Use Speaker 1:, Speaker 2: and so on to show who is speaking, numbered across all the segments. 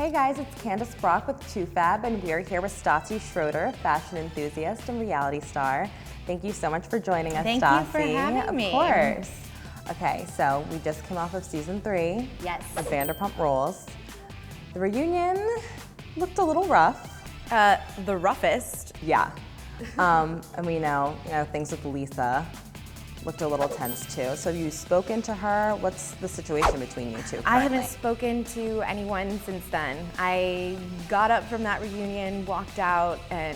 Speaker 1: Hey guys, it's Candice Brock with Toofab, and we are here with Stassi Schroeder, fashion enthusiast and reality star. Thank you so much for joining us, Stassi.
Speaker 2: Thank you for having me.
Speaker 1: Of course. Okay, so we just came off of season 3 of Vanderpump Rules. The reunion looked a little rough.
Speaker 2: The roughest.
Speaker 1: Yeah. And we know, things with Lisa looked a little tense too. So have you spoken to her? What's the situation between you two currently?
Speaker 2: I haven't spoken to anyone since then. I got up from that reunion, walked out, and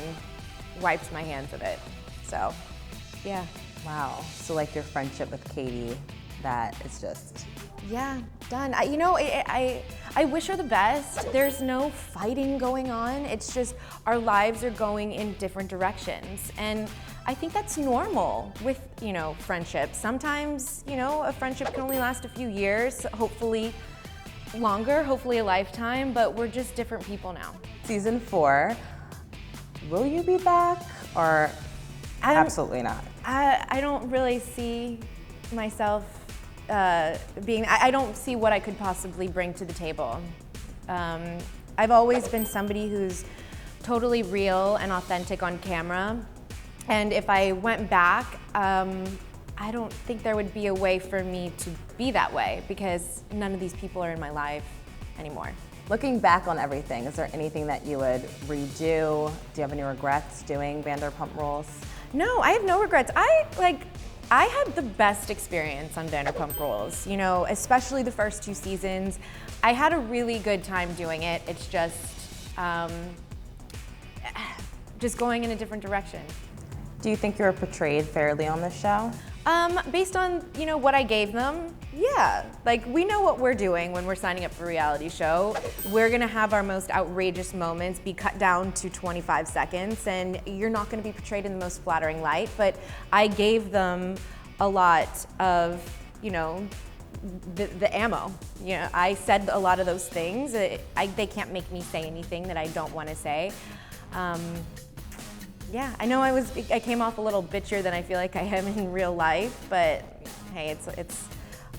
Speaker 2: wiped my hands of it. So, yeah.
Speaker 1: Wow. So like your friendship with Katie, that is just...
Speaker 2: Yeah, done. I wish her the best. There's no fighting going on. It's just our lives are going in different directions. And I think that's normal with, friendships. Sometimes, a friendship can only last a few years, hopefully longer, hopefully a lifetime, but we're just different people now.
Speaker 1: Season 4, will you be back or absolutely not?
Speaker 2: I don't really see myself I don't see what I could possibly bring to the table. I've always been somebody who's totally real and authentic on camera. And if I went back, I don't think there would be a way for me to be that way because none of these people are in my life anymore.
Speaker 1: Looking back on everything, is there anything that you would redo? Do you have any regrets doing Vanderpump Rules?
Speaker 2: No, I have no regrets. I had the best experience on Vanderpump Rules, especially the first 2 seasons. I had a really good time doing it. It's just going in a different direction.
Speaker 1: Do you think you were portrayed fairly on this show?
Speaker 2: Based on, what I gave them, yeah. We know what we're doing when we're signing up for a reality show. We're gonna have our most outrageous moments be cut down to 25 seconds, and you're not gonna be portrayed in the most flattering light, but I gave them a lot of, the ammo. I said a lot of those things. They can't make me say anything that I don't wanna say. Yeah, I know I came off a little bitchier than I feel like I am in real life, but hey, it's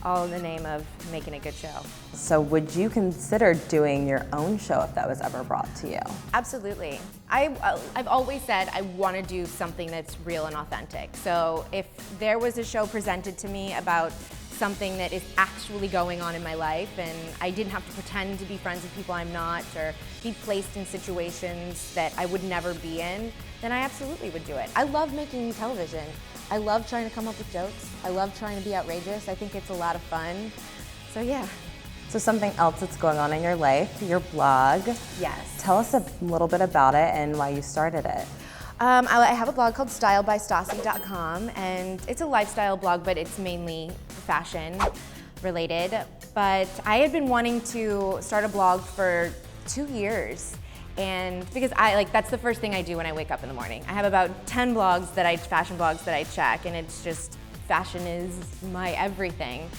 Speaker 2: all in the name of making a good show.
Speaker 1: So would you consider doing your own show if that was ever brought to you?
Speaker 2: Absolutely. I've always said I want to do something that's real and authentic. So if there was a show presented to me about something that is actually going on in my life and I didn't have to pretend to be friends with people I'm not or be placed in situations that I would never be in, then I absolutely would do it. I love making television. I love trying to come up with jokes. I love trying to be outrageous. I think it's a lot of fun. So yeah.
Speaker 1: So something else that's going on in your life, your blog.
Speaker 2: Yes.
Speaker 1: Tell us a little bit about it and why you started it.
Speaker 2: I have a blog called stylebystassi.com, and it's a lifestyle blog, but it's mainly fashion related. But I had been wanting to start a blog for 2 years. And because that's the first thing I do when I wake up in the morning. I have about 10 fashion blogs that I check, and it's just, fashion is my everything.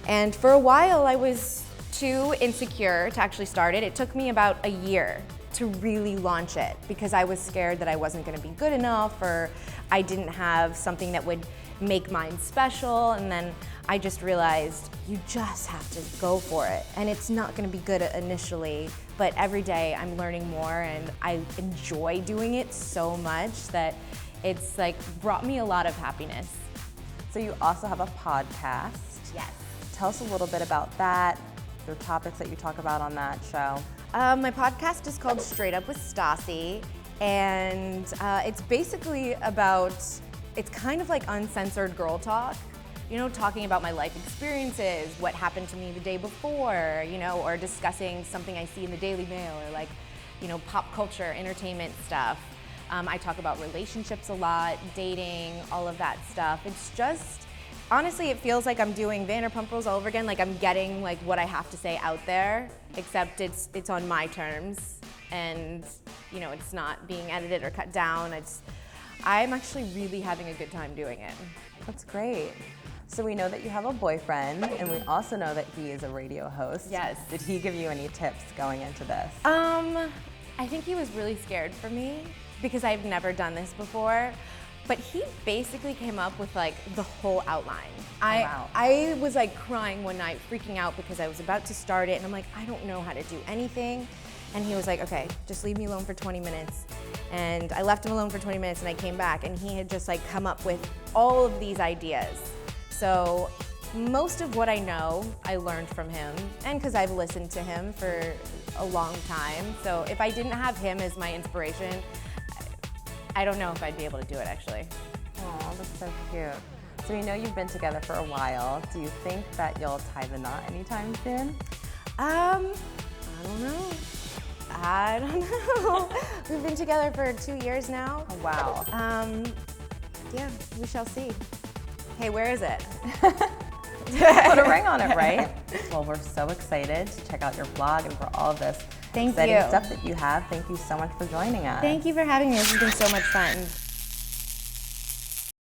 Speaker 2: And for a while I was too insecure to actually start it. It took me about a year to really launch it because I was scared that I wasn't gonna be good enough or I didn't have something that would make mine special, and then I just realized you just have to go for it. And it's not gonna be good initially, but every day I'm learning more and I enjoy doing it so much that it's brought me a lot of happiness.
Speaker 1: So you also have a podcast.
Speaker 2: Yes.
Speaker 1: Tell us a little bit about that, the topics that you talk about on that show.
Speaker 2: My podcast is called Straight Up with Stassi, and it's basically about, it's kind of like uncensored girl talk, talking about my life experiences, what happened to me the day before, or discussing something I see in the Daily Mail or pop culture, entertainment stuff. I talk about relationships a lot, dating, all of that stuff. It's just, honestly, it feels like I'm doing Vanderpump Rules all over again. I'm getting what I have to say out there, except it's on my terms, and it's not being edited or cut down. I'm actually really having a good time doing it.
Speaker 1: That's great. So we know that you have a boyfriend, and we also know that he is a radio host.
Speaker 2: Yes.
Speaker 1: Did he give you any tips going into this?
Speaker 2: I think he was really scared for me because I've never done this before. But he basically came up with the whole outline.
Speaker 1: Wow.
Speaker 2: I was crying one night, freaking out because I was about to start it, and I'm I don't know how to do anything. And he was like, okay, just leave me alone for 20 minutes. And I left him alone for 20 minutes and I came back and he had just like come up with all of these ideas. So most of what I know, I learned from him, and because I've listened to him for a long time. So if I didn't have him as my inspiration, I don't know if I'd be able to do it actually.
Speaker 1: Oh, that's so cute. So we know you've been together for a while. Do you think that you'll tie the knot anytime soon?
Speaker 2: I don't know. I don't know. We've been together for 2 years now.
Speaker 1: Oh, wow.
Speaker 2: Yeah, we shall see. Hey, where is it?
Speaker 1: Put a ring on it, right? Well, we're so excited to check out your blog and for all of this exciting stuff that you have. Thank you so much for joining us.
Speaker 2: Thank you for having me. This has been so much fun.